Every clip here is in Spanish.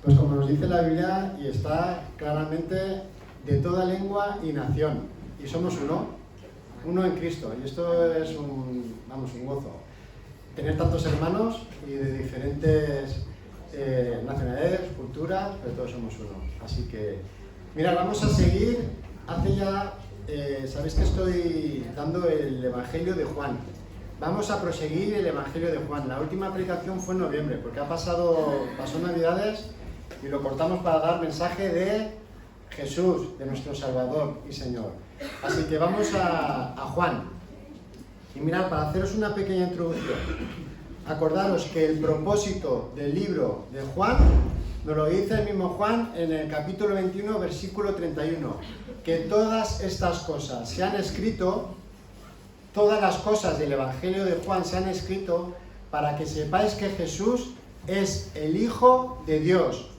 Pues como nos dice la Biblia, y está claramente de toda lengua y nación, y somos uno en Cristo, y esto es un gozo. Tener tantos hermanos y de diferentes nacionalidades, culturas, pero todos somos uno. Así que, mira, vamos a seguir. Hace ya, sabéis que estoy dando el Evangelio de Juan. Vamos a proseguir el Evangelio de Juan. La última predicación fue en noviembre, porque pasó Navidades y lo cortamos para dar mensaje de Jesús, de nuestro Salvador y Señor. Así que vamos a Juan. Y mirad, para haceros una pequeña introducción, acordaros que el propósito del libro de Juan nos lo dice el mismo Juan en el capítulo 21, versículo 31, que todas estas cosas se han escrito, todas las cosas del Evangelio de Juan se han escrito para que sepáis que Jesús es el Hijo de Dios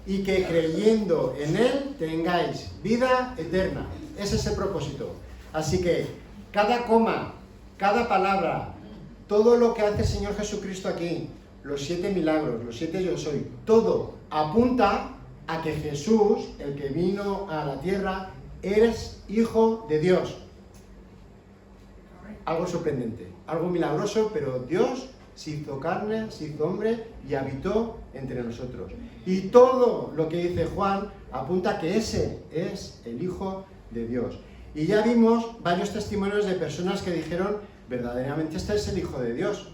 y que creyendo en Él tengáis vida eterna. Ese es el propósito. Así que cada coma, cada palabra, todo lo que hace el Señor Jesucristo aquí, los 7 milagros, los 7 yo soy, todo apunta a que Jesús, el que vino a la tierra, es Hijo de Dios. Algo sorprendente, algo milagroso, pero Dios se hizo carne, se hizo hombre y habitó entre nosotros. Y todo lo que dice Juan apunta a que ese es el Hijo de Dios. Y ya vimos varios testimonios de personas que dijeron, verdaderamente este es el Hijo de Dios.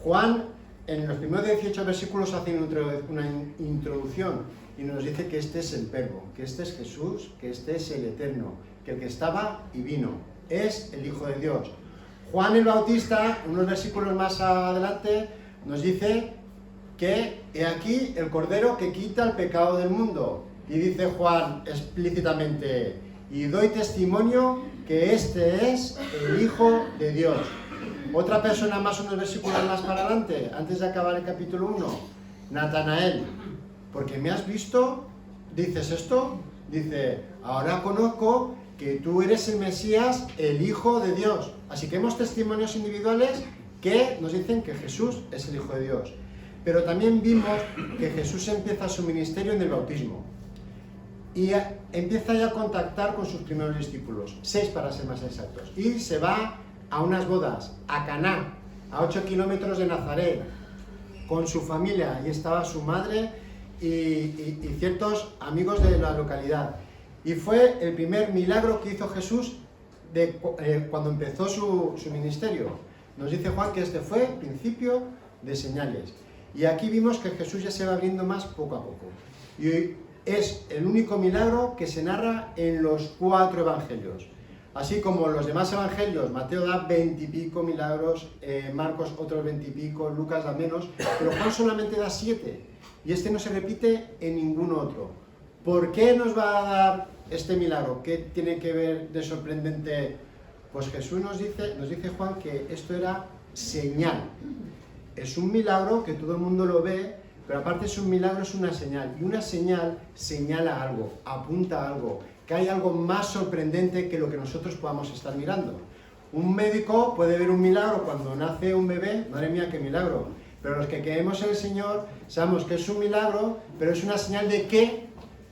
Juan, en los primeros 18 versículos, hace una introducción y nos dice que este es el Verbo, que este es Jesús, que este es el Eterno, que el que estaba y vino, es el Hijo de Dios. Juan el Bautista, unos versículos más adelante, nos dice que he aquí el Cordero que quita el pecado del mundo. Y dice Juan explícitamente, y doy testimonio que este es el Hijo de Dios. Otra persona más, unos versículos más para adelante, antes de acabar el capítulo 1, Natanael, porque me has visto, dices esto, dice, ahora conozco que tú eres el Mesías, el Hijo de Dios. Así que vemos testimonios individuales que nos dicen que Jesús es el Hijo de Dios. Pero también vimos que Jesús empieza su ministerio en el bautismo. Y empieza ya a contactar con sus primeros discípulos, 6 para ser más exactos. Y se va a unas bodas, a Caná, a 8 kilómetros de Nazaret, con su familia. Y estaba su madre y ciertos amigos de la localidad. Y fue el primer milagro que hizo Jesús cuando empezó su ministerio. Nos dice Juan que este fue el principio de señales. Y aquí vimos que Jesús ya se va abriendo más poco a poco. Y es el único milagro que se narra en los 4 evangelios. Así como los demás evangelios, Mateo da 20 y pico milagros, Marcos otros 20 y pico, Lucas da menos, pero Juan solamente da 7. Y este no se repite en ningún otro. ¿Por qué nos va a dar este milagro? ¿Qué tiene que ver de sorprendente? Pues Jesús nos dice Juan que esto era señal. Es un milagro que todo el mundo lo ve, pero aparte es un milagro, es una señal. Y una señal señala algo, apunta a algo, que hay algo más sorprendente que lo que nosotros podamos estar mirando. Un médico puede ver un milagro cuando nace un bebé, madre mía, qué milagro. Pero los que creemos en el Señor sabemos que es un milagro, pero es una señal de que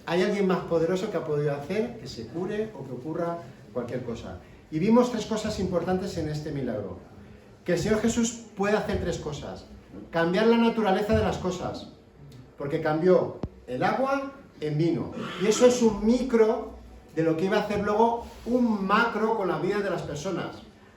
hay alguien más poderoso que ha podido hacer que se cure o que ocurra cualquier cosa. Y vimos 3 cosas importantes en este milagro. Que el Señor Jesús puede hacer 3 cosas. Cambiar la naturaleza de las cosas, porque cambió el agua en vino. Y eso es un micro de lo que iba a hacer luego un macro con la vida de las personas,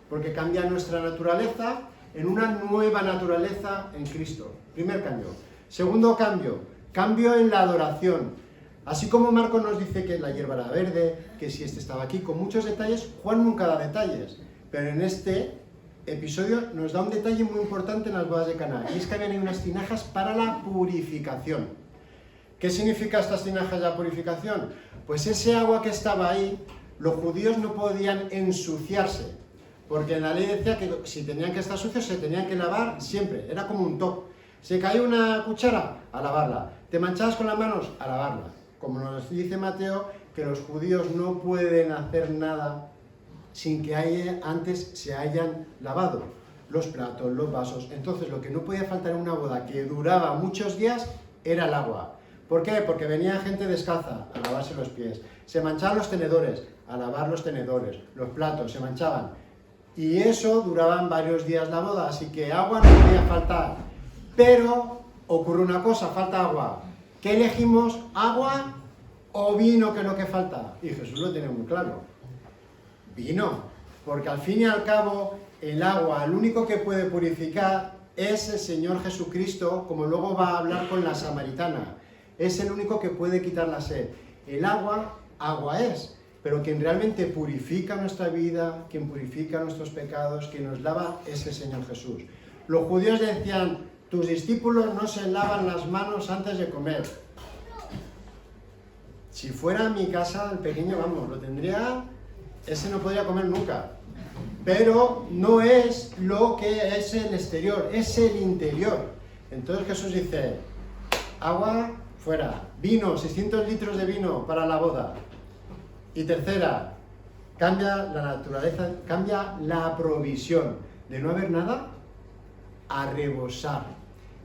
porque cambia nuestra naturaleza en una nueva naturaleza en Cristo. Primer cambio. Segundo cambio, cambio en la adoración. Así como Marcos nos dice que la hierba era verde, que si este estaba aquí, con muchos detalles, Juan nunca da detalles. Pero en este episodio nos da un detalle muy importante en las bodas de Caná, y es que habían unas tinajas para la purificación. ¿Qué significa estas tinajas de la purificación? Pues ese agua que estaba ahí, los judíos no podían ensuciarse, porque en la ley decía que si tenían que estar sucios se tenían que lavar siempre, era como un toque. Se caía una cuchara, a lavarla. Te manchabas con las manos, a lavarla. Como nos dice Mateo, que los judíos no pueden hacer nada sin que antes se hayan lavado los platos, los vasos. Entonces lo que no podía faltar en una boda que duraba muchos días era el agua. ¿Por qué? Porque venía gente descalza a lavarse los pies. Se manchaban los tenedores, a lavar los tenedores. Los platos se manchaban. Y eso duraban varios días la boda, así que agua no podía faltar. Pero ocurre una cosa, falta agua. ¿Qué elegimos? ¿Agua o vino, que es lo que falta? Y Jesús lo tiene muy claro. Vino. Porque al fin y al cabo, el agua, el único que puede purificar es el Señor Jesucristo, como luego va a hablar con la samaritana. Es el único que puede quitar la sed. El agua, agua es. Pero quien realmente purifica nuestra vida, quien purifica nuestros pecados, quien nos lava, es el Señor Jesús. Los judíos decían, tus discípulos no se lavan las manos antes de comer. Si fuera mi casa, el pequeño, vamos, lo tendría, ese no podría comer nunca. Pero no es lo que es el exterior, es el interior. Entonces Jesús dice, agua, fuera. Vino, 600 litros de vino para la boda. Y tercera, cambia la naturaleza, cambia la provisión. De no haber nada, a rebosar.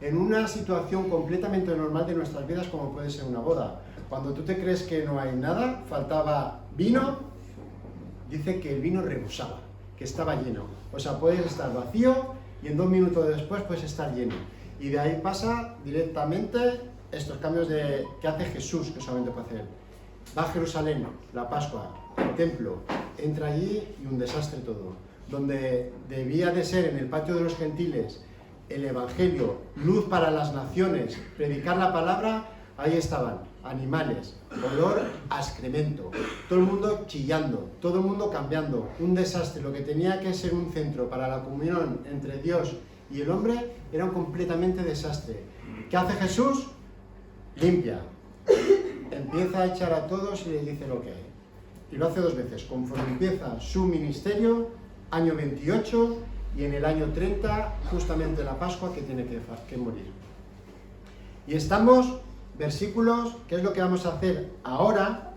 En una situación completamente normal de nuestras vidas, como puede ser una boda. Cuando tú te crees que no hay nada, faltaba vino, dice que el vino rebosaba, que estaba lleno. O sea, puedes estar vacío y en 2 minutos después puedes estar lleno. Y de ahí pasa directamente estos cambios que hace Jesús, que solamente puede hacer. Va a Jerusalén, la Pascua, el templo, entra allí y un desastre todo. Donde debía de ser en el patio de los gentiles el Evangelio, luz para las naciones, predicar la palabra, ahí estaban animales, olor a excremento, todo el mundo chillando, todo el mundo cambiando, un desastre. Lo que tenía que ser un centro para la comunión entre Dios y el hombre era un completamente desastre. ¿Qué hace Jesús? Limpia. Empieza a echar a todos y les dice lo que hay. Y lo hace 2 veces, conforme empieza su ministerio, año 28, y en el año 30, justamente la Pascua, que tiene que morir. Y estamos, versículos, ¿qué es lo que vamos a hacer ahora?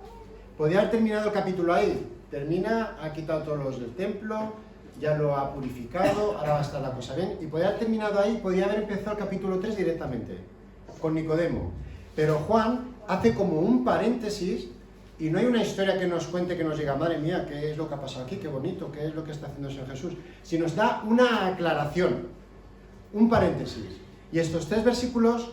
Podría haber terminado el capítulo ahí. Termina, ha quitado todos los del templo, ya lo ha purificado, ahora va a estar la cosa bien. Y podría haber terminado ahí, podría haber empezado el capítulo 3 directamente, con Nicodemo. Pero Juan hace como un paréntesis y no hay una historia que nos cuente, que nos diga, madre mía, ¿qué es lo que ha pasado aquí? Qué bonito, ¿qué es lo que está haciendo el Señor Jesús? Si nos da una aclaración, un paréntesis. Y estos 3 versículos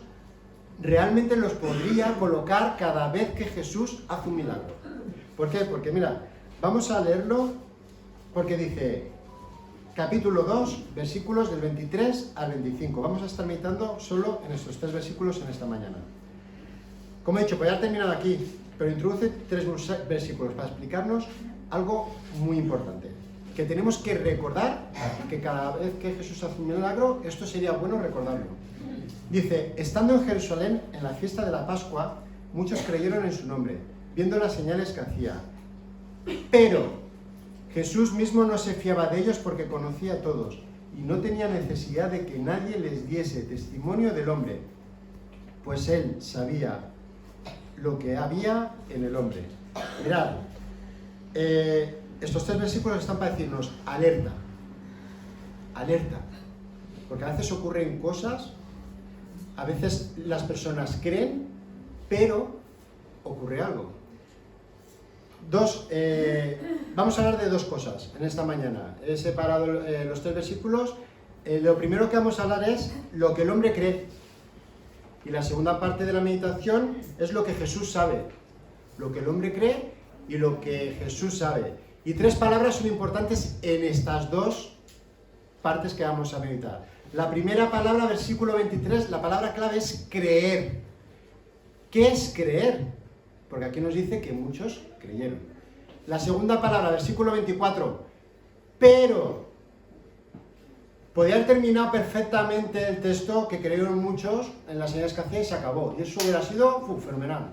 realmente los podría colocar cada vez que Jesús hace un milagro. ¿Por qué? Porque mira, vamos a leerlo porque dice, capítulo 2, versículos del 23 al 25. Vamos a estar meditando solo en estos 3 versículos en esta mañana. Como he dicho, podría haber terminado aquí, pero introduce 3 versículos para explicarnos algo muy importante. Que tenemos que recordar que cada vez que Jesús hace un milagro, esto sería bueno recordarlo. Dice, estando en Jerusalén en la fiesta de la Pascua, muchos creyeron en su nombre, viendo las señales que hacía. Pero Jesús mismo no se fiaba de ellos porque conocía a todos y no tenía necesidad de que nadie les diese testimonio del hombre, pues él sabía lo que había en el hombre. Mirad, estos 3 versículos están para decirnos alerta, alerta, porque a veces ocurren cosas, a veces las personas creen, pero ocurre algo. Vamos a hablar de 2 cosas en esta mañana. He separado los 3 versículos. Lo primero que vamos a hablar es lo que el hombre cree. Y la segunda parte de la meditación es lo que Jesús sabe. Lo que el hombre cree y lo que Jesús sabe. Y 3 palabras son importantes en estas 2 partes que vamos a meditar. La primera palabra, versículo 23, la palabra clave es creer. ¿Qué es creer? Porque aquí nos dice que muchos creyeron. La segunda palabra, versículo 24, pero. Podía haber terminado perfectamente el texto, que creyeron muchos en las señales que hacía y se acabó. Y eso hubiera sido fenomenal.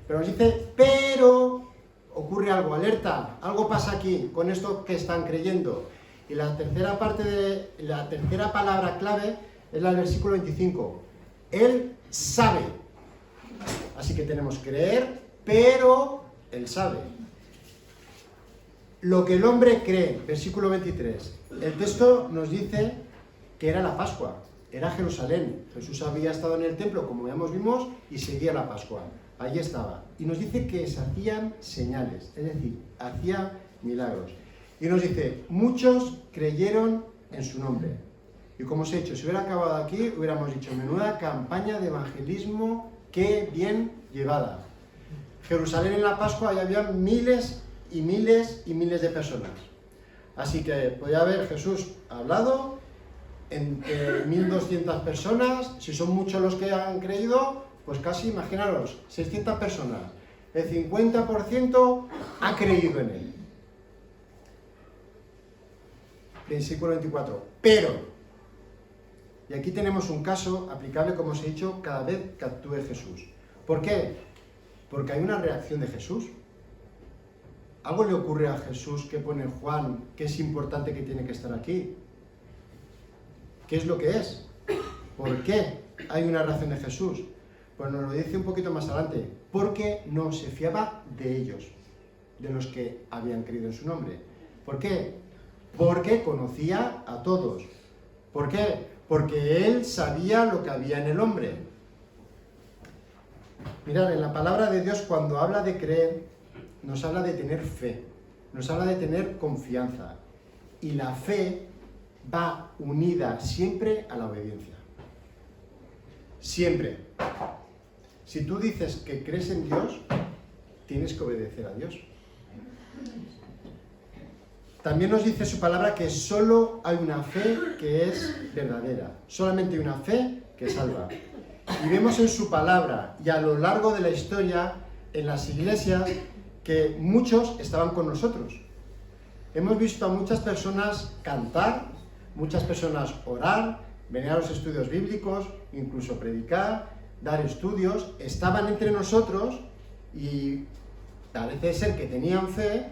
Pero nos dice, pero ocurre algo, alerta, algo pasa aquí con esto que están creyendo. Y la tercera palabra clave es la del versículo 25. Él sabe. Así que tenemos creer, pero él sabe. Lo que el hombre cree, versículo 23. El texto nos dice que era la Pascua. era Jerusalén. Jesús había estado en el templo, como ya vimos, y seguía la Pascua. Allí estaba. Y nos dice que se hacían señales, es decir, hacía milagros. Y nos dice, muchos creyeron en su nombre. Y como os he dicho, si hubiera acabado aquí, hubiéramos dicho, menuda campaña de evangelismo, qué bien llevada. Jerusalén en la Pascua, ahí había miles y miles y miles de personas. Así que podía haber Jesús hablado entre 1200 personas, si son muchos los que han creído, pues casi, imaginaros, 600 personas. El 50% ha creído en él. Versículo 24. Pero, y aquí tenemos un caso aplicable, como os he dicho, cada vez que actúe Jesús. ¿Por qué? Porque hay una reacción de Jesús. Algo le ocurre a Jesús que pone Juan, que es importante, que tiene que estar aquí. ¿Qué es lo que es? ¿Por qué hay una reacción de Jesús? Pues nos lo dice un poquito más adelante. Porque no se fiaba de ellos, de los que habían creído en su nombre. ¿Por qué? Porque conocía a todos. ¿Por qué? Porque él sabía lo que había en el hombre. Mirad, en la palabra de Dios, cuando habla de creer, nos habla de tener fe, nos habla de tener confianza. Y la fe va unida siempre a la obediencia. Siempre. Si tú dices que crees en Dios, tienes que obedecer a Dios. También nos dice su palabra que solo hay una fe que es verdadera. Solamente hay una fe que salva. Y vemos en su palabra y a lo largo de la historia, en las iglesias, que muchos estaban con nosotros. Hemos visto a muchas personas cantar, muchas personas orar, venir a los estudios bíblicos, incluso predicar, dar estudios. Estaban entre nosotros y parece ser que tenían fe,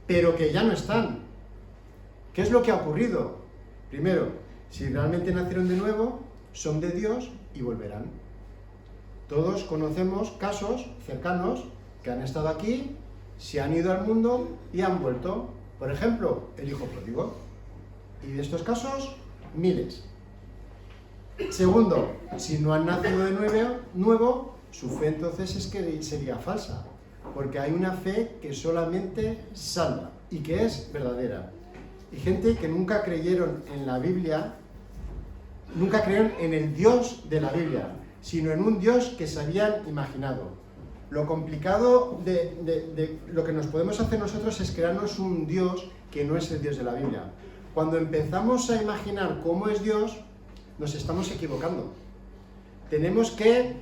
pero que ya no están. ¿Qué es lo que ha ocurrido? Primero, si realmente nacieron de nuevo, son de Dios y volverán. Todos conocemos casos cercanos que han estado aquí, se han ido al mundo y han vuelto. Por ejemplo, el hijo pródigo. Y de estos casos, miles. Segundo, si no han nacido de nuevo, su fe entonces es que sería falsa. Porque hay una fe que solamente salva y que es verdadera. Y gente que nunca creyeron en la Biblia, nunca creyeron en el Dios de la Biblia, sino en un Dios que se habían imaginado. Lo complicado de lo que nos podemos hacer nosotros es crearnos un Dios que no es el Dios de la Biblia. Cuando empezamos a imaginar cómo es Dios, nos estamos equivocando. Tenemos que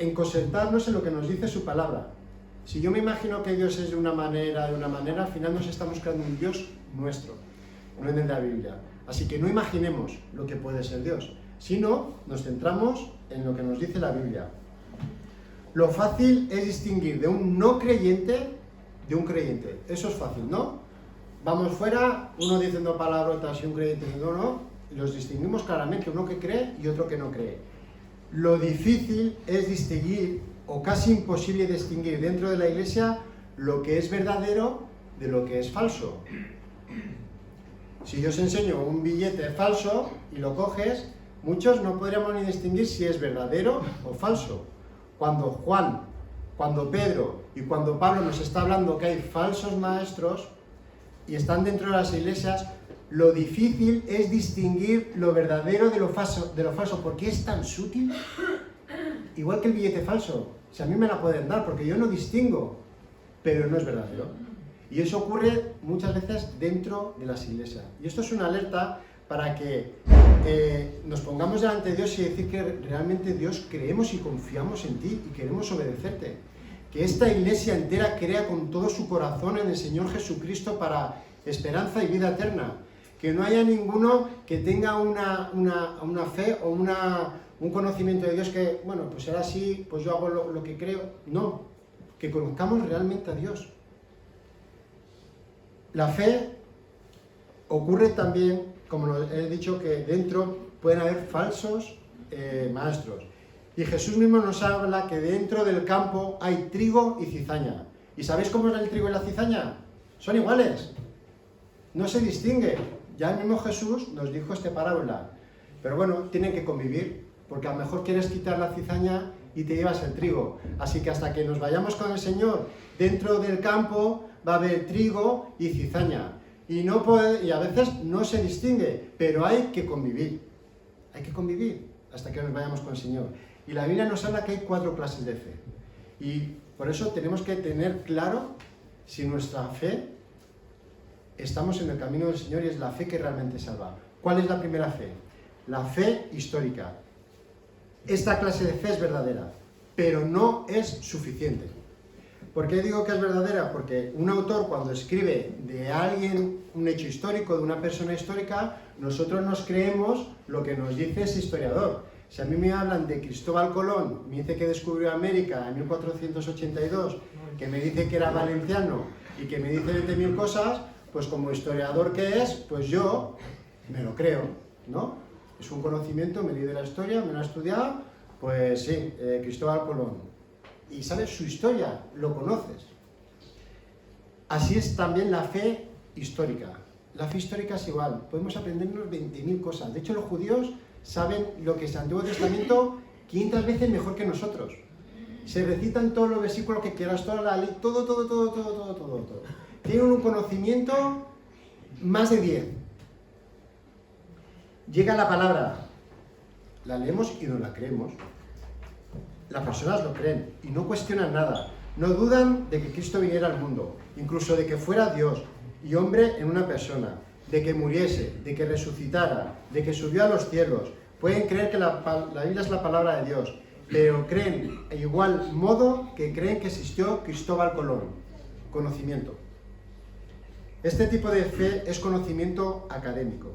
encosertarnos en lo que nos dice su palabra. Si yo me imagino que Dios es de una manera, al final nos estamos creando un Dios nuestro, no el de la Biblia. Así que no imaginemos lo que puede ser Dios, sino nos centramos en lo que nos dice la Biblia. Lo fácil es distinguir de un no creyente de un creyente. Eso es fácil, ¿no? Vamos fuera, uno diciendo palabrotas y un creyente diciendo no, y los distinguimos claramente, uno que cree y otro que no cree. Lo difícil es distinguir, o casi imposible distinguir dentro de la iglesia, lo que es verdadero de lo que es falso. Si yo os enseño un billete falso y lo coges, muchos no podríamos ni distinguir si es verdadero o falso. Cuando Juan, cuando Pedro y cuando Pablo nos está hablando que hay falsos maestros y están dentro de las iglesias, lo difícil es distinguir lo verdadero de lo falso, porque es tan sutil, igual que el billete falso. Si a mí me la pueden dar, porque yo no distingo, pero no es verdadero. Y eso ocurre muchas veces dentro de las iglesias. Y esto es una alerta para que nos pongamos delante de Dios y decir que realmente Dios creemos y confiamos en ti y queremos obedecerte. Que esta iglesia entera crea con todo su corazón en el Señor Jesucristo para esperanza y vida eterna. Que no haya ninguno que tenga una fe o un conocimiento de Dios que, bueno, pues será así, pues yo hago lo que creo. No, que conozcamos realmente a Dios. La fe ocurre también, como he dicho, que dentro pueden haber falsos maestros. Y Jesús mismo nos habla que dentro del campo hay trigo y cizaña. ¿Y sabéis cómo es el trigo y la cizaña? Son iguales. No se distingue. Ya el mismo Jesús nos dijo esta parábola. Pero bueno, tienen que convivir, porque a lo mejor quieres quitar la cizaña y te llevas el trigo. Así que hasta que nos vayamos con el Señor, dentro del campo va a haber trigo y cizaña. Y a veces no se distingue, pero hay que convivir. Hay que convivir hasta que nos vayamos con el Señor. Y la Biblia nos habla que hay 4 clases de fe. Y por eso tenemos que tener claro si nuestra fe, estamos en el camino del Señor y es la fe que realmente salva. ¿Cuál es la primera fe? La fe histórica. Esta clase de fe es verdadera, pero no es suficiente. ¿Por qué digo que es verdadera? Porque un autor, cuando escribe de alguien, un hecho histórico, de una persona histórica, nosotros nos creemos lo que nos dice ese historiador. Si a mí me hablan de Cristóbal Colón, me dice que descubrió América en 1482, que me dice que era valenciano y que me dice 20.000 cosas, pues como historiador que es, pues yo me lo creo, ¿no? Es un conocimiento, me he leído la historia, me lo he estudiado, pues sí, Cristóbal Colón. Y sabes su historia, lo conoces. Así es también la fe histórica. La fe histórica es igual, podemos aprendernos 20.000 cosas. De hecho, los judíos saben lo que es el Antiguo Testamento 500 veces mejor que nosotros. Se recitan todos los versículos que quieras, toda la ley, todo. Tienen un conocimiento más de 10. Llega la palabra, la leemos y nos la creemos. Las personas lo creen y no cuestionan nada. No dudan de que Cristo viniera al mundo, incluso de que fuera Dios y hombre en una persona, de que muriese, de que resucitara, de que subió a los cielos. Pueden creer que la Biblia es la palabra de Dios, pero creen de igual modo que creen que existió Cristóbal Colón. Conocimiento. Este tipo de fe es conocimiento académico,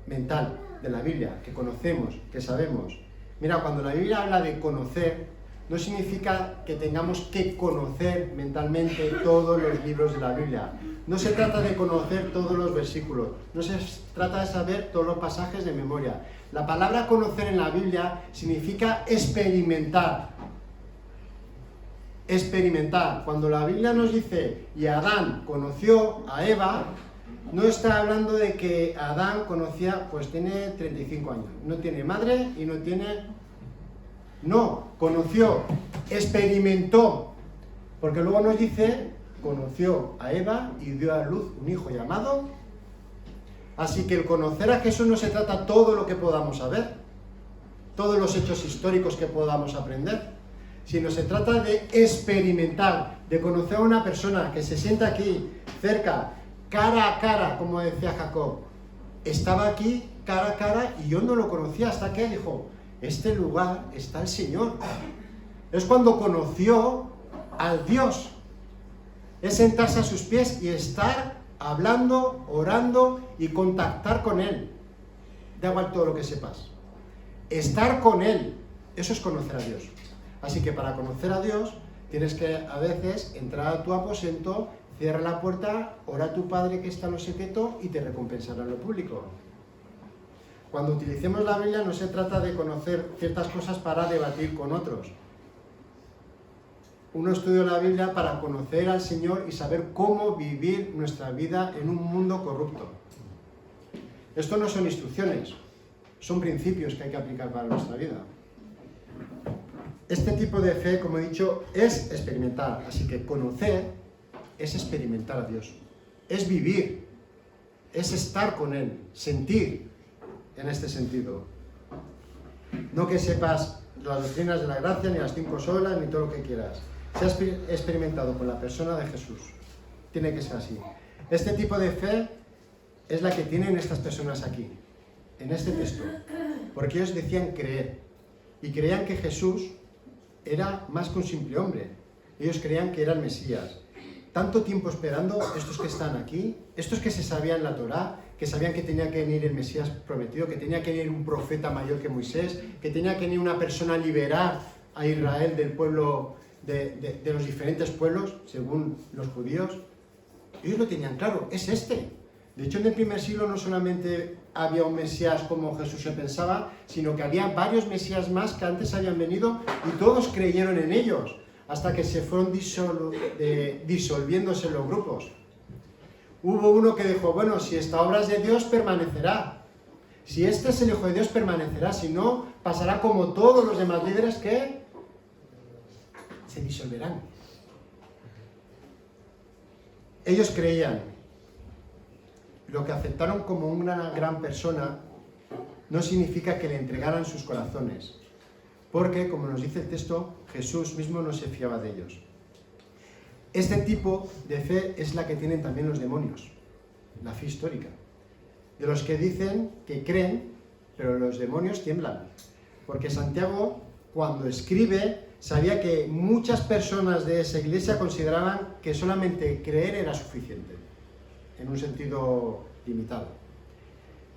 mental, de la Biblia, que conocemos, que sabemos. Mira, cuando la Biblia habla de conocer, no significa que tengamos que conocer mentalmente todos los libros de la Biblia. No se trata de conocer todos los versículos, no se trata de saber todos los pasajes de memoria. La palabra conocer en la Biblia significa experimentar. Experimentar. Cuando la Biblia nos dice, y Adán conoció a Eva, no está hablando de que Adán conocía, pues tiene 35 años, no tiene madre y no tiene... No, conoció, experimentó, porque luego nos dice, conoció a Eva y dio a luz un hijo llamado. Así que el conocer a Jesús no se trata todo lo que podamos saber, todos los hechos históricos que podamos aprender, sino se trata de experimentar, de conocer a una persona que se sienta aquí, cerca, cara a cara, como decía Jacob. Estaba aquí, cara a cara, y yo no lo conocía hasta que dijo, este lugar está el Señor. Es cuando conoció al Dios. Es sentarse a sus pies y estar hablando, orando y contactar con Él. Da igual todo lo que sepas. Estar con Él, eso es conocer a Dios. Así que para conocer a Dios, tienes que a veces entrar a tu aposento, cierra la puerta, ora a tu Padre que está en lo secreto y te recompensará en lo público. Cuando utilicemos la Biblia no se trata de conocer ciertas cosas para debatir con otros. Uno estudia la Biblia para conocer al Señor y saber cómo vivir nuestra vida en un mundo corrupto. Esto no son instrucciones, son principios que hay que aplicar para nuestra vida. Este tipo de fe, como he dicho, es experimentar. Así que conocer es experimentar a Dios, es vivir, es estar con Él, sentir en este sentido. No que sepas las doctrinas de la gracia, ni las 5 solas, ni todo lo que quieras. Se ha experimentado con la persona de Jesús. Tiene que ser así. Este tipo de fe es la que tienen estas personas aquí, en este texto, porque ellos decían creer, y creían que Jesús era más que un simple hombre. Ellos creían que era el Mesías. Tanto tiempo esperando, estos que están aquí, estos que se sabían la Torá, que sabían que tenía que venir el Mesías prometido, que tenía que venir un profeta mayor que Moisés, que tenía que venir una persona a liberar a Israel del pueblo, de los diferentes pueblos, según los judíos. Ellos lo tenían claro, es este. De hecho, en el primer siglo no solamente había un Mesías como Jesús se pensaba, sino que había varios Mesías más que antes habían venido y todos creyeron en ellos, hasta que se fueron disolviéndose los grupos. Hubo uno que dijo, bueno, si esta obra es de Dios, permanecerá. Si este es el Hijo de Dios, permanecerá. Si no, pasará como todos los demás líderes que se disolverán. Ellos creían. Lo que aceptaron como una gran persona no significa que le entregaran sus corazones. Porque, como nos dice el texto, Jesús mismo no se fiaba de ellos. Este tipo de fe es la que tienen también los demonios. La fe histórica. De los que dicen que creen, pero los demonios tiemblan. Porque Santiago, cuando escribe, sabía que muchas personas de esa iglesia consideraban que solamente creer era suficiente, en un sentido limitado.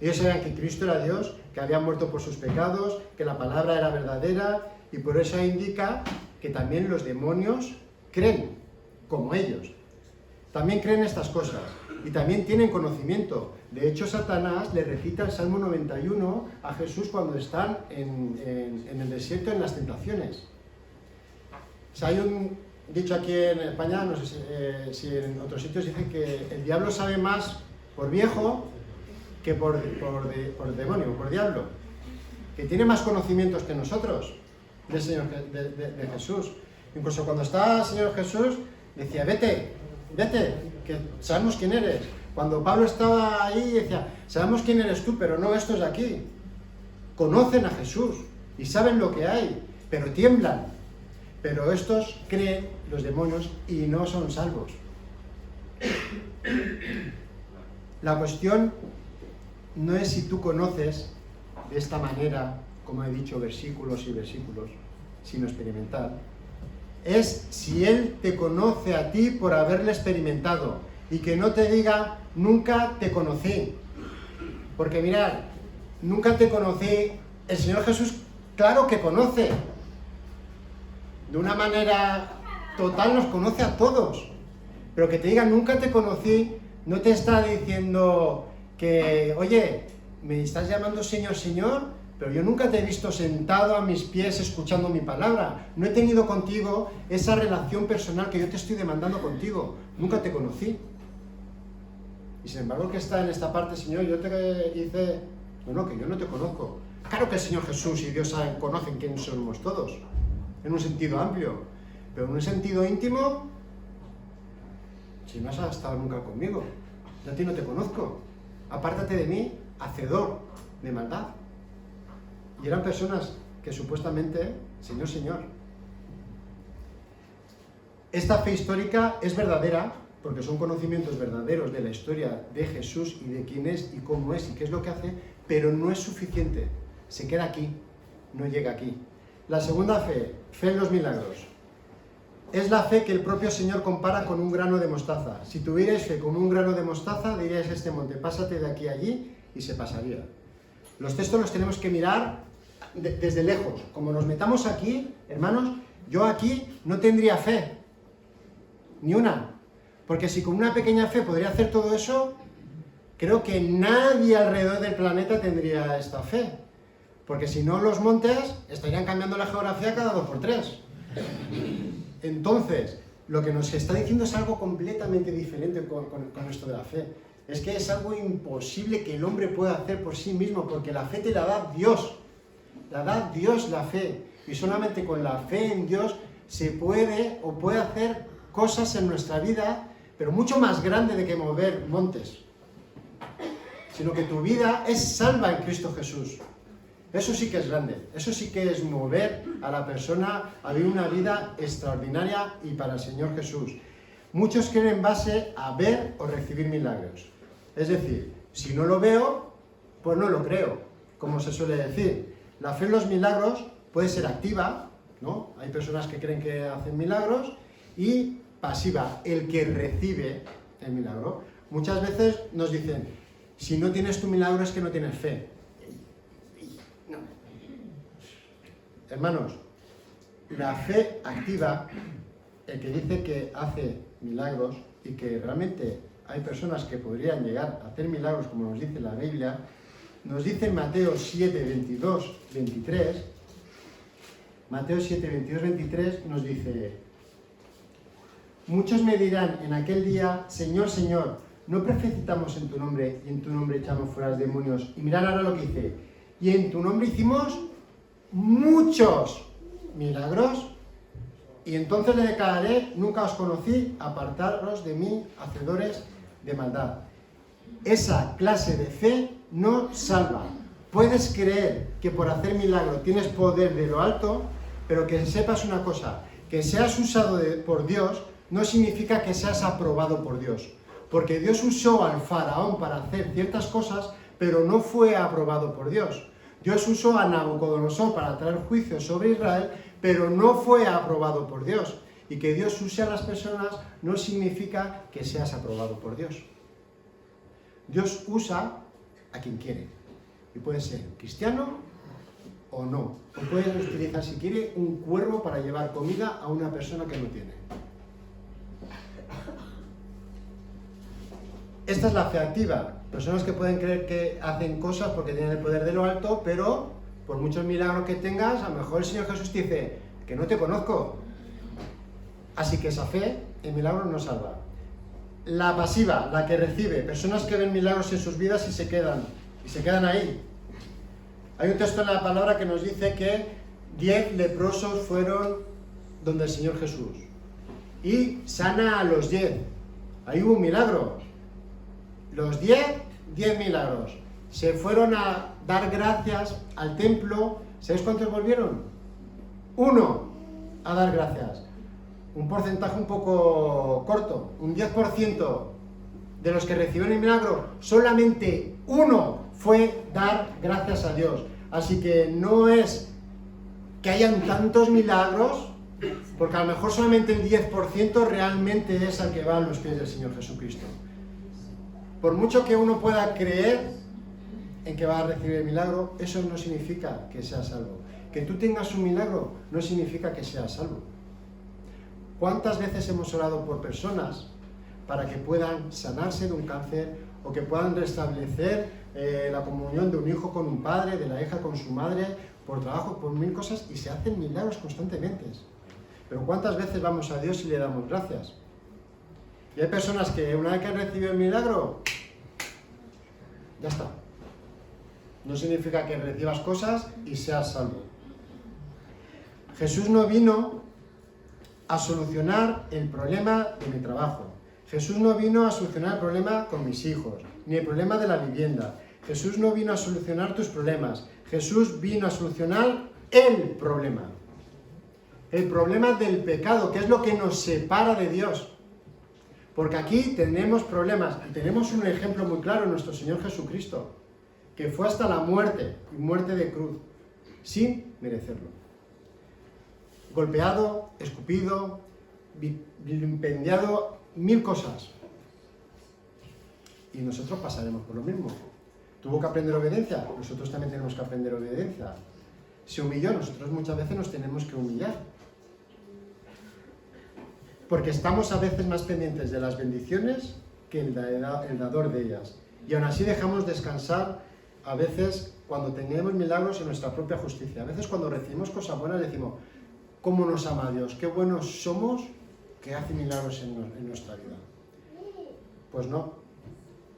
Ellos sabían que Cristo era Dios, que había muerto por sus pecados, que la palabra era verdadera, y por eso indica que también los demonios creen, como ellos. También creen estas cosas, y también tienen conocimiento. De hecho, Satanás le recita el Salmo 91 a Jesús cuando están en el desierto, en las tentaciones. O sea, hay un dicho aquí en España, no sé si en otros sitios, dice que el diablo sabe más por viejo que por demonio, por diablo. Que tiene más conocimientos que nosotros del Señor, de Jesús. Incluso cuando estaba el Señor Jesús, decía, vete, que sabemos quién eres. Cuando Pablo estaba ahí, decía, sabemos quién eres tú, pero no estos de aquí. Conocen a Jesús y saben lo que hay, pero tiemblan. Pero estos creen, los demonios, y no son salvos. La cuestión no es si tú conoces de esta manera, como he dicho, versículos y versículos, sino experimental. Es si Él te conoce a ti por haberle experimentado y que no te diga, nunca te conocí. Porque mirad, nunca te conocí, el Señor Jesús, claro que conoce. De una manera total nos conoce a todos. Pero que te diga, nunca te conocí, no te está diciendo que, oye, me estás llamando Señor, Señor, pero yo nunca te he visto sentado a mis pies escuchando mi palabra. No he tenido contigo esa relación personal que yo te estoy demandando contigo. Nunca te conocí. Y sin embargo, que está en esta parte, Señor, yo te hice... No, que yo no te conozco. Claro que el Señor Jesús y Dios conocen quién somos todos, en un sentido amplio. Pero en un sentido íntimo, si no has estado nunca conmigo, yo a ti no te conozco. Apártate de mí, hacedor de maldad. Y eran personas que supuestamente, Señor, Señor. Esta fe histórica es verdadera, porque son conocimientos verdaderos de la historia de Jesús y de quién es y cómo es y qué es lo que hace, pero no es suficiente. Se queda aquí, no llega aquí. La segunda fe, fe en los milagros. Es la fe que el propio Señor compara con un grano de mostaza. Si tuvierais fe como un grano de mostaza, diríais a este monte, pásate de aquí a allí, y se pasaría. Los textos los tenemos que mirar desde lejos. Como nos metamos aquí, hermanos, yo aquí no tendría fe, ni una. Porque si con una pequeña fe podría hacer todo eso, creo que nadie alrededor del planeta tendría esta fe. Porque si no, los montes estarían cambiando la geografía cada 2 por 3. Entonces, lo que nos está diciendo es algo completamente diferente con esto de la fe. Es que es algo imposible que el hombre pueda hacer por sí mismo, porque la fe te la da Dios. La da Dios la fe. Y solamente con la fe en Dios se puede hacer cosas en nuestra vida, pero mucho más grande de que mover montes. Sino que tu vida es salva en Cristo Jesús. Eso sí que es grande, eso sí que es mover a la persona a vivir una vida extraordinaria y para el Señor Jesús. Muchos creen en base a ver o recibir milagros. Es decir, si no lo veo, pues no lo creo, como se suele decir. La fe en los milagros puede ser activa, ¿no? Hay personas que creen que hacen milagros, y pasiva, el que recibe el milagro. Muchas veces nos dicen, si no tienes tu milagro es que no tienes fe. No. Hermanos, la fe activa, el que dice que hace milagros y que realmente hay personas que podrían llegar a hacer milagros como nos dice la Biblia, nos dice en Mateo 7, 22, 23, Mateo 7, 22, 23 nos dice, muchos me dirán en aquel día, Señor, Señor, no profetizamos en tu nombre y en tu nombre echamos fuera demonios. Y mirad ahora lo que dice. Y en tu nombre hicimos muchos milagros. Y entonces le declararé, nunca os conocí, apartaros de mí, hacedores de maldad. Esa clase de fe no salva. Puedes creer que por hacer milagro tienes poder de lo alto, pero que sepas una cosa, que seas usado por Dios no significa que seas aprobado por Dios. Porque Dios usó al faraón para hacer ciertas cosas, pero no fue aprobado por Dios. Dios usó a Nabucodonosor para traer juicio sobre Israel, pero no fue aprobado por Dios. Y que Dios use a las personas no significa que seas aprobado por Dios. Dios usa a quien quiere. Y puede ser cristiano o no. O puede utilizar, si quiere, un cuervo para llevar comida a una persona que no tiene. Esta es la fe activa. Personas que pueden creer que hacen cosas porque tienen el poder de lo alto, pero por muchos milagros que tengas, a lo mejor el Señor Jesús te dice que no te conozco. Así que esa fe en milagros no salva. La pasiva, la que recibe, personas que ven milagros en sus vidas y se quedan ahí. Hay un texto en la palabra que nos dice que 10 leprosos fueron donde el Señor Jesús y sana a los 10. Ahí hubo un milagro. Los 10 milagros. Se fueron a dar gracias al templo. ¿Sabéis cuántos volvieron? 1 a dar gracias. Un porcentaje un poco corto. Un 10% de los que recibieron el milagro, solamente 1 fue dar gracias a Dios. Así que no es que hayan tantos milagros, porque a lo mejor solamente el 10% realmente es al que va a los pies del Señor Jesucristo. Por mucho que uno pueda creer en que va a recibir el milagro, eso no significa que sea salvo. Que tú tengas un milagro no significa que seas salvo. ¿Cuántas veces hemos orado por personas para que puedan sanarse de un cáncer o que puedan restablecer la comunión de un hijo con un padre, de la hija con su madre, por trabajo, por 1000 cosas, y se hacen milagros constantemente? Pero ¿cuántas veces vamos a Dios y le damos gracias? Y hay personas que una vez que han recibido el milagro, ya está. No significa que recibas cosas y seas salvo. Jesús no vino a solucionar el problema de mi trabajo. Jesús no vino a solucionar el problema con mis hijos, ni el problema de la vivienda. Jesús no vino a solucionar tus problemas. Jesús vino a solucionar el problema. El problema del pecado, que es lo que nos separa de Dios. Porque aquí tenemos problemas, y tenemos un ejemplo muy claro en nuestro Señor Jesucristo, que fue hasta la muerte, y muerte de cruz, sin merecerlo. Golpeado, escupido, vilipendiado, 1000 cosas. Y nosotros pasaremos por lo mismo. Tuvo que aprender obediencia, nosotros también tenemos que aprender obediencia. Se humilló, nosotros muchas veces nos tenemos que humillar. Porque estamos a veces más pendientes de las bendiciones que el dador de ellas. Y aún así dejamos descansar a veces cuando tenemos milagros en nuestra propia justicia. A veces cuando recibimos cosas buenas decimos, ¿cómo nos ama Dios? Qué buenos somos que hace milagros en nuestra vida. Pues no.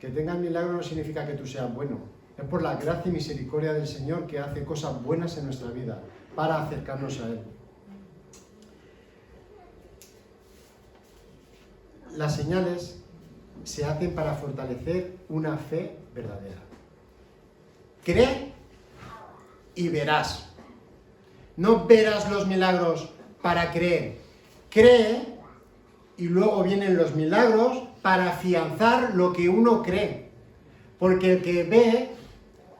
Que tengas milagros no significa que tú seas bueno. Es por la gracia y misericordia del Señor que hace cosas buenas en nuestra vida para acercarnos a Él. Las señales se hacen para fortalecer una fe verdadera. Cree y verás. No verás los milagros para creer. Cree y luego vienen los milagros para afianzar lo que uno cree. Porque el que ve,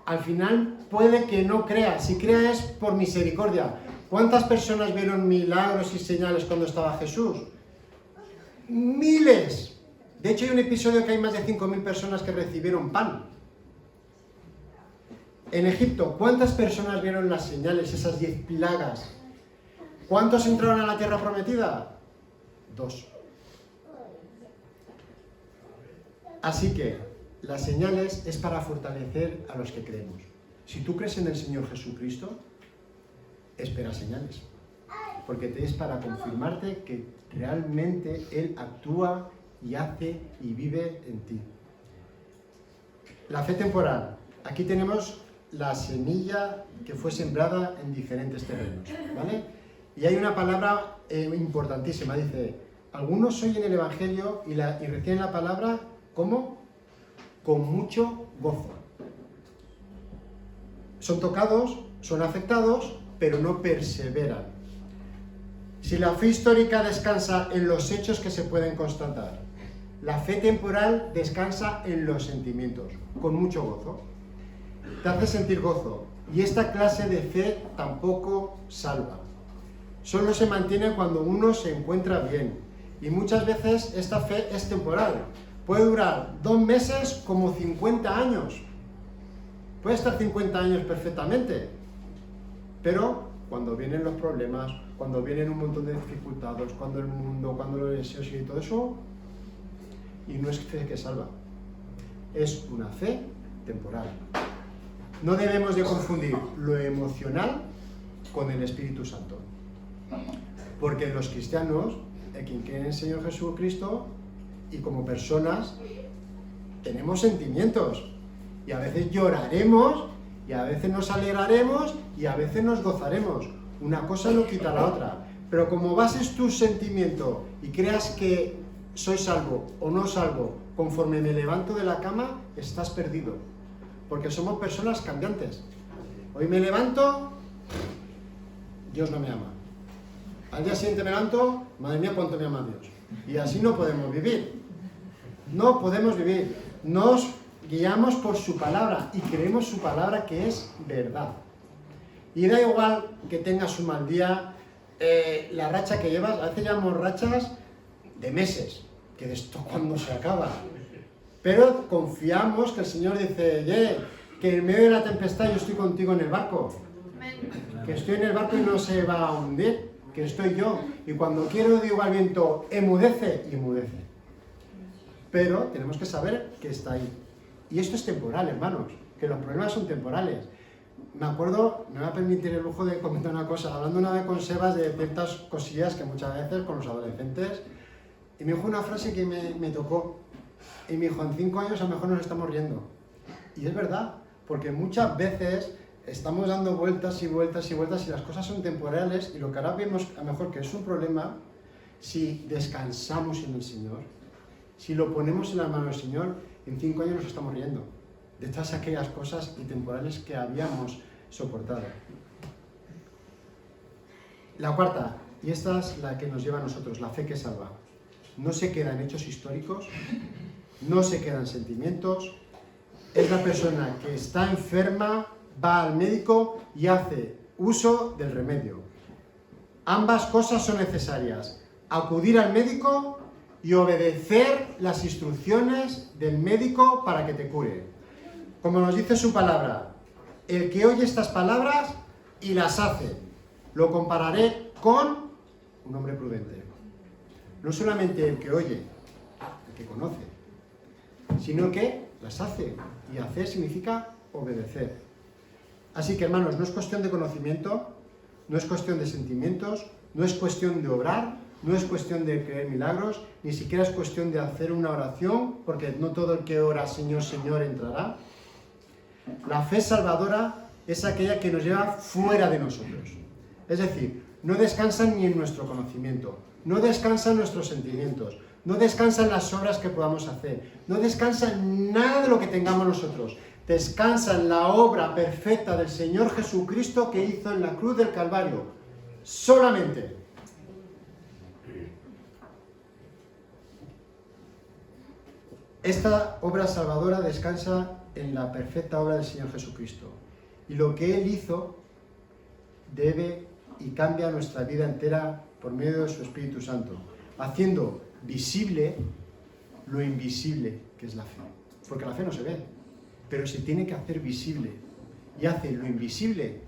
al final puede que no crea. Si crea es por misericordia. ¿Cuántas personas vieron milagros y señales cuando estaba Jesús? Miles. De hecho, hay un episodio que hay más de 5000 personas que recibieron pan. En Egipto, ¿cuántas personas vieron las señales, esas 10 plagas? ¿Cuántos entraron a la tierra prometida? 2. Así que las señales es para fortalecer a los que creemos. Si tú crees en el Señor Jesucristo, espera señales. Porque es para confirmarte que realmente Él actúa y hace y vive en ti. La fe temporal. Aquí tenemos la semilla que fue sembrada en diferentes terrenos, ¿vale? Y hay una palabra importantísima, dice, algunos oyen el Evangelio y reciben la palabra, ¿cómo? Con mucho gozo. Son tocados, son afectados, pero no perseveran. Si la fe histórica descansa en los hechos que se pueden constatar, la fe temporal descansa en los sentimientos, con mucho gozo. Te hace sentir gozo, y esta clase de fe tampoco salva. Solo se mantiene cuando uno se encuentra bien, y muchas veces esta fe es temporal. Puede durar 2 meses como 50 años. Puede estar 50 años perfectamente, pero cuando vienen los problemas, cuando vienen un montón de dificultades, cuando el mundo, cuando los deseos y todo eso, y no es fe que salva, es una fe temporal. No debemos de confundir lo emocional con el Espíritu Santo, porque los cristianos, quien creen en el Señor Jesucristo, y como personas, tenemos sentimientos, y a veces lloraremos, y a veces nos alegraremos, y a veces nos gozaremos. Una cosa no quita la otra, pero como bases tu sentimiento y creas que soy salvo o no salvo conforme me levanto de la cama, estás perdido, porque somos personas cambiantes. Hoy me levanto, Dios no me ama. Al día siguiente me levanto, madre mía, cuánto me ama Dios. Y así no podemos vivir. No podemos vivir. Nos guiamos por su palabra y creemos su palabra que es verdad. Y da igual que tengas un mal día, la racha que llevas, a veces llevamos rachas de meses, que de esto cuando se acaba. Pero confiamos que el Señor dice, que en medio de la tempestad yo estoy contigo en el barco. Que estoy en el barco y no se va a hundir, que estoy yo. Y cuando quiero digo al viento, emudece, y emudece. Pero tenemos que saber que está ahí. Y esto es temporal, hermanos, que los problemas son temporales. Me acuerdo, me va a permitir el lujo de comentar una cosa, hablando una vez con Sebas de ciertas cosillas que muchas veces con los adolescentes, y me dijo una frase que me tocó, y me dijo, en 5 años a lo mejor nos estamos riendo. Y es verdad, porque muchas veces estamos dando vueltas y vueltas y vueltas y las cosas son temporales, y lo que ahora vemos a lo mejor que es un problema, si descansamos en el Señor, si lo ponemos en las manos del Señor, en 5 años nos estamos riendo de todas aquellas cosas y temporales que habíamos soportado. La cuarta, y esta es la que nos lleva a nosotros, la fe que salva. No se queda en hechos históricos, no se queda en sentimientos, es la persona que está enferma, va al médico y hace uso del remedio. Ambas cosas son necesarias, acudir al médico y obedecer las instrucciones del médico para que te cure. Como nos dice su palabra, el que oye estas palabras y las hace, lo compararé con un hombre prudente. No solamente el que oye, el que conoce, sino que las hace. Y hacer significa obedecer. Así que, hermanos, no es cuestión de conocimiento, no es cuestión de sentimientos, no es cuestión de obrar, no es cuestión de creer milagros, ni siquiera es cuestión de hacer una oración, porque no todo el que ora Señor, Señor entrará. La fe salvadora es aquella que nos lleva fuera de nosotros. Es decir, no descansa ni en nuestro conocimiento, no descansa en nuestros sentimientos, no descansa en las obras que podamos hacer, no descansa en nada de lo que tengamos nosotros. Descansa en la obra perfecta del Señor Jesucristo que hizo en la cruz del Calvario. Solamente. Esta obra salvadora descansa en la perfecta obra del Señor Jesucristo. Y lo que Él hizo debe y cambia nuestra vida entera por medio de su Espíritu Santo, haciendo visible lo invisible que es la fe. Porque la fe no se ve, pero se tiene que hacer visible. Y hace lo invisible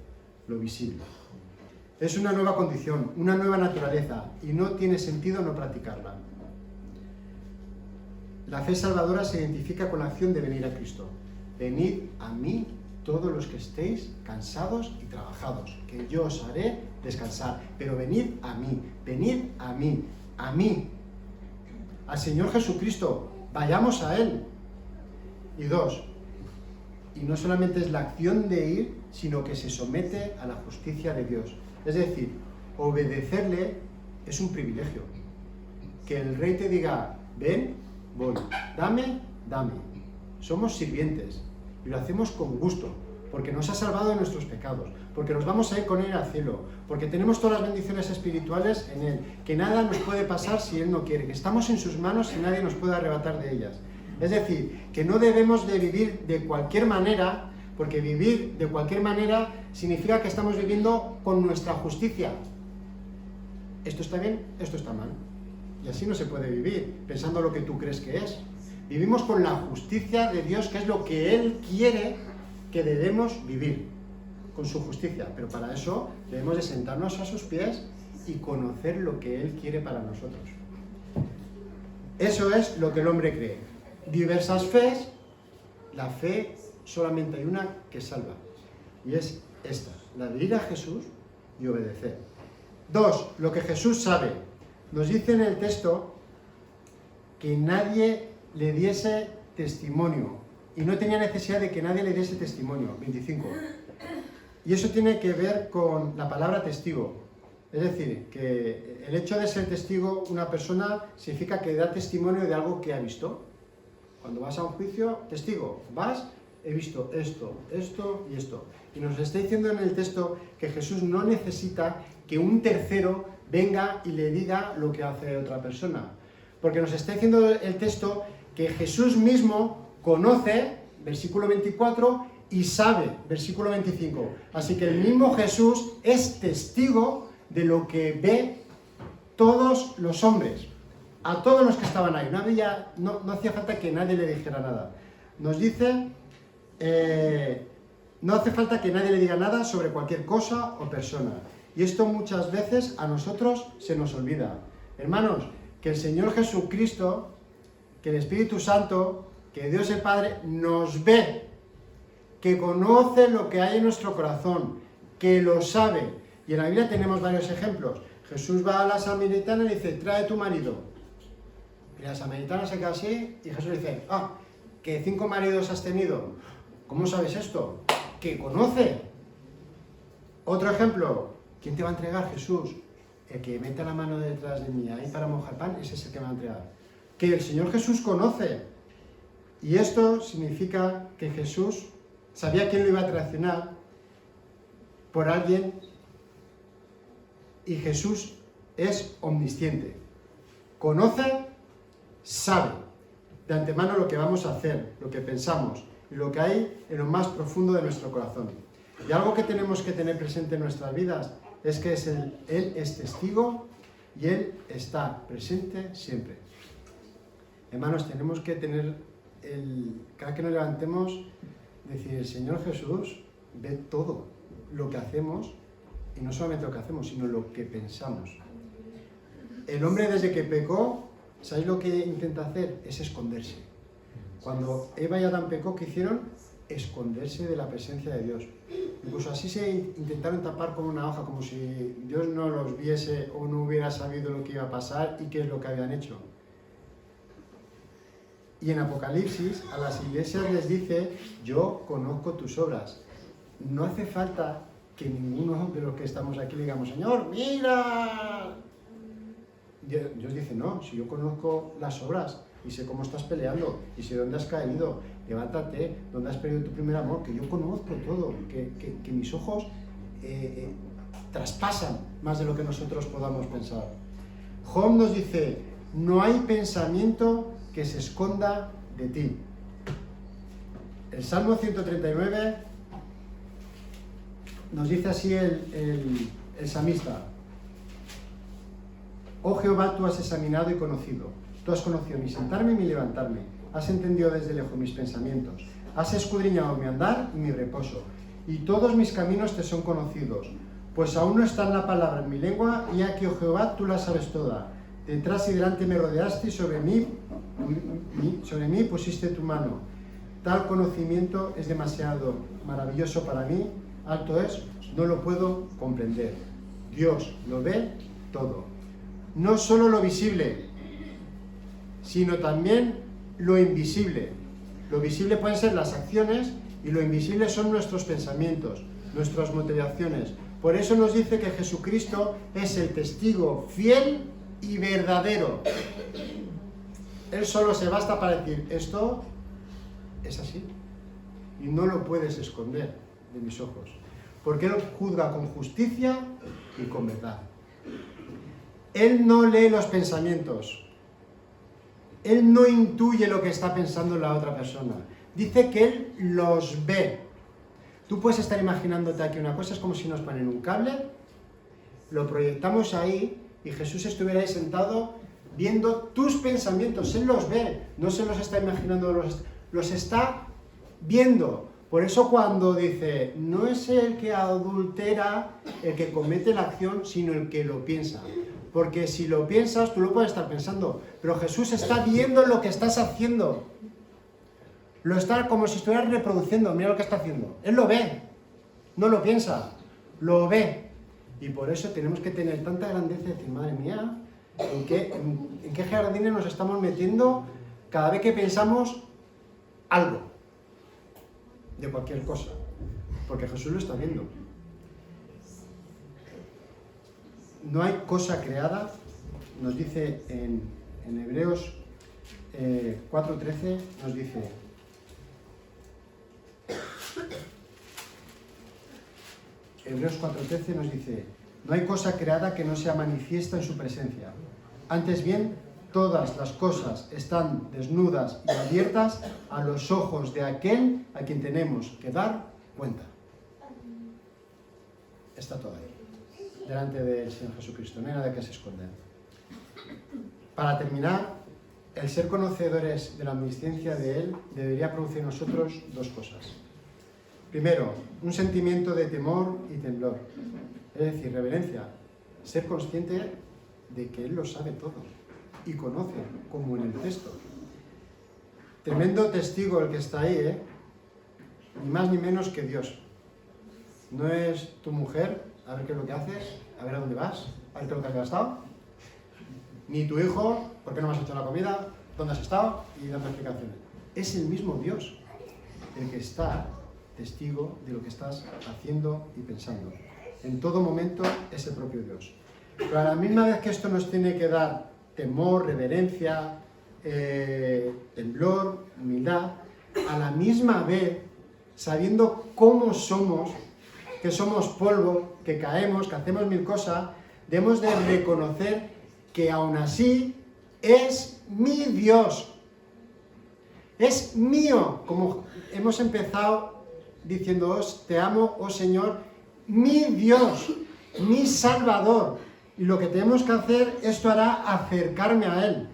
lo visible. Es una nueva condición, una nueva naturaleza, y no tiene sentido no practicarla. La fe salvadora se identifica con la acción de venir a Cristo. Venid a mí todos los que estéis cansados y trabajados, que yo os haré descansar. Pero venid a mí, a mí, al Señor Jesucristo, vayamos a Él. Y 2, y no solamente es la acción de ir, sino que se somete a la justicia de Dios. Es decir, obedecerle es un privilegio. Que el rey te diga, ven, voy, dame, dame. Somos sirvientes y lo hacemos con gusto, porque nos ha salvado de nuestros pecados, porque nos vamos a ir con Él al cielo, porque tenemos todas las bendiciones espirituales en Él, que nada nos puede pasar si Él no quiere, que estamos en sus manos y nadie nos puede arrebatar de ellas. Es decir, que no debemos de vivir de cualquier manera, porque vivir de cualquier manera significa que estamos viviendo con nuestra justicia. Esto está bien, esto está mal. Y así no se puede vivir, pensando lo que tú crees que es. Vivimos con la justicia de Dios, que es lo que Él quiere que debemos vivir, con su justicia. Pero para eso debemos de sentarnos a sus pies y conocer lo que Él quiere para nosotros. Eso es lo que el hombre cree. Diversas fees, la fe solamente hay una que salva. Y es esta, la de ir a Jesús y obedecer. 2. Lo que Jesús sabe. Nos dice en el texto que nadie le diese testimonio. Y no tenía necesidad de que nadie le diese testimonio. 25. Y eso tiene que ver con la palabra testigo. Es decir, que el hecho de ser testigo, una persona, significa que da testimonio de algo que ha visto. Cuando vas a un juicio, testigo, vas, he visto esto, esto y esto. Y nos está diciendo en el texto que Jesús no necesita que un tercero venga y le diga lo que hace otra persona. Porque nos está diciendo el texto que Jesús mismo conoce, versículo 24, y sabe, versículo 25. Así que el mismo Jesús es testigo de lo que ve todos los hombres, a todos los que estaban ahí. No hacía falta que nadie le dijera nada. Nos dice, no hace falta que nadie le diga nada sobre cualquier cosa o persona. Y esto muchas veces a nosotros se nos olvida. Hermanos, que el Señor Jesucristo, que el Espíritu Santo, que Dios el Padre nos ve, que conoce lo que hay en nuestro corazón, que lo sabe. Y en la Biblia tenemos varios ejemplos. Jesús va a la samaritana y le dice, trae tu marido. Y la samaritana se queda así y Jesús le dice, que 5 maridos has tenido. ¿Cómo sabes esto? Que conoce. Otro ejemplo, ¿quién te va a entregar? Jesús. El que mete la mano detrás de mí ahí para mojar pan, ese es el que me va a entregar. Que el Señor Jesús conoce. Y esto significa que Jesús sabía quién lo iba a traicionar por alguien, y Jesús es omnisciente. Conoce, sabe de antemano lo que vamos a hacer, lo que pensamos y lo que hay en lo más profundo de nuestro corazón. Y algo que tenemos que tener presente en nuestras vidas es que Él es testigo y Él está presente siempre. Hermanos, tenemos que tener, cada que nos levantemos, decir, el Señor Jesús ve todo lo que hacemos, y no solamente lo que hacemos, sino lo que pensamos. El hombre desde que pecó, ¿sabéis lo que intenta hacer? Es esconderse. Cuando Eva y Adán pecó, ¿qué hicieron? Esconderse de la presencia de Dios. Incluso así se intentaron tapar con una hoja, como si Dios no los viese o no hubiera sabido lo que iba a pasar y qué es lo que habían hecho. Y en Apocalipsis a las iglesias les dice, yo conozco tus obras. No hace falta que ninguno de los que estamos aquí le digamos, Señor, mira. Dios dice, no, si yo conozco las obras y sé cómo estás peleando y sé dónde has caído, levántate, dónde has perdido tu primer amor, que yo conozco todo, que mis ojos traspasan más de lo que nosotros podamos pensar. Job nos dice, no hay pensamiento que se esconda de ti. El Salmo 139 nos dice así el salmista, oh Jehová, tú has examinado y conocido, tú has conocido mi sentarme y mi levantarme, has entendido desde lejos mis pensamientos, has escudriñado mi andar y mi reposo, y todos mis caminos te son conocidos, pues aún no está la palabra en mi lengua, y aquí, oh Jehová, tú la sabes toda. Detrás y delante me rodeaste y sobre mí pusiste tu mano. Tal conocimiento es demasiado maravilloso para mí, alto es, no lo puedo comprender. Dios lo ve todo. No solo lo visible, sino también lo invisible. Lo visible pueden ser las acciones Y lo invisible son nuestros pensamientos, nuestras motivaciones. Por eso nos dice que Jesucristo es el testigo fiel y verdadero. Él solo se basta para decir, esto es así. Y no lo puedes esconder de mis ojos. Porque Él juzga con justicia y con verdad. Él no lee los pensamientos. Él no intuye lo que está pensando la otra persona. Dice que Él los ve. Tú puedes estar imaginándote aquí una cosa, es como si nos ponen un cable, lo proyectamos ahí y Jesús estuviera ahí sentado viendo tus pensamientos. Él los ve, no se los está imaginando, los está viendo. Por eso cuando dice, no es el que adultera el que comete la acción, sino el que lo piensa. Porque si lo piensas, tú lo puedes estar pensando, pero Jesús está viendo lo que estás haciendo. Lo está como si estuvieras reproduciendo, mira lo que está haciendo. Él lo ve, no lo piensa, lo ve. Y por eso tenemos que tener tanta grandeza y decir, madre mía, ¿en qué jardines nos estamos metiendo cada vez que pensamos algo? De cualquier cosa. Porque Jesús lo está viendo. No hay cosa creada, nos dice en Hebreos 4:13, nos dice... Hebreos 4:13 nos dice, no hay cosa creada que no sea manifiesta en su presencia. Antes bien, todas las cosas están desnudas y abiertas a los ojos de aquel a quien tenemos que dar cuenta. Está todo ahí, delante del Señor Jesucristo, no hay nada que se esconda. Para terminar, el ser conocedores de la omnisciencia de Él debería producir en nosotros dos cosas. Primero, un sentimiento de temor y temblor, es decir, reverencia, ser consciente de que Él lo sabe todo y conoce, como en el texto. Tremendo testigo el que está ahí, ni más ni menos que Dios. No es tu mujer, a ver qué es lo que haces, a ver a dónde vas, a ver qué es lo que has gastado, ni tu hijo, ¿por qué no me has hecho la comida? ¿Dónde has estado? Y dando explicaciones. Es el mismo Dios el que está testigo de lo que estás haciendo y pensando. En todo momento es el propio Dios. Pero a la misma vez que esto nos tiene que dar temor, reverencia, temblor, humildad, a la misma vez, sabiendo cómo somos, que somos polvo, que caemos, que hacemos mil cosas, debemos de reconocer que aún así es mi Dios. Es mío, como hemos empezado diciendo, te amo, oh Señor, mi Dios, mi Salvador. Y lo que tenemos que hacer, esto hará acercarme a Él.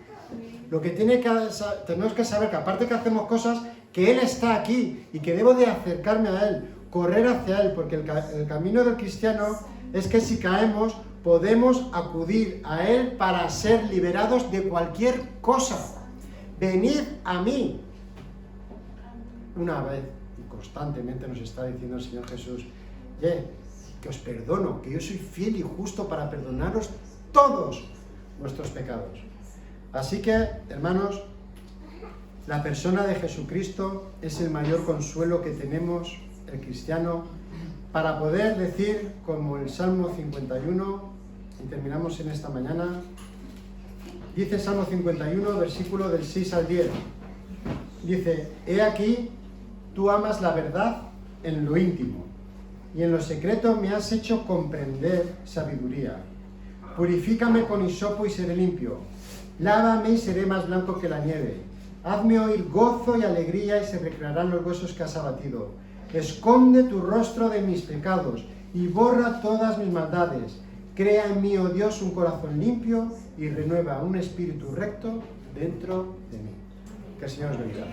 Lo que tenemos que saber, que aparte que hacemos cosas, que Él está aquí y que debo de acercarme a Él, correr hacia Él, porque el camino del cristiano es que si caemos, podemos acudir a Él para ser liberados de cualquier cosa. Venid a mí. Una vez y constantemente nos está diciendo el Señor Jesús, que os perdono, que yo soy fiel y justo para perdonaros todos vuestros pecados. Así que, hermanos, la persona de Jesucristo es el mayor consuelo que tenemos, el cristiano, para poder decir, como el Salmo 51, y terminamos en esta mañana, dice Salmo 51, versículo del 6 al 10, dice, he aquí, tú amas la verdad en lo íntimo, y en lo secreto me has hecho comprender sabiduría. Purifícame con hisopo y seré limpio, lávame y seré más blanco que la nieve. Hazme oír gozo y alegría y se recrearán los huesos que has abatido. Esconde tu rostro de mis pecados y borra todas mis maldades. Crea en mí, oh Dios, un corazón limpio y renueva un espíritu recto dentro de mí. Que el Señor os bendiga.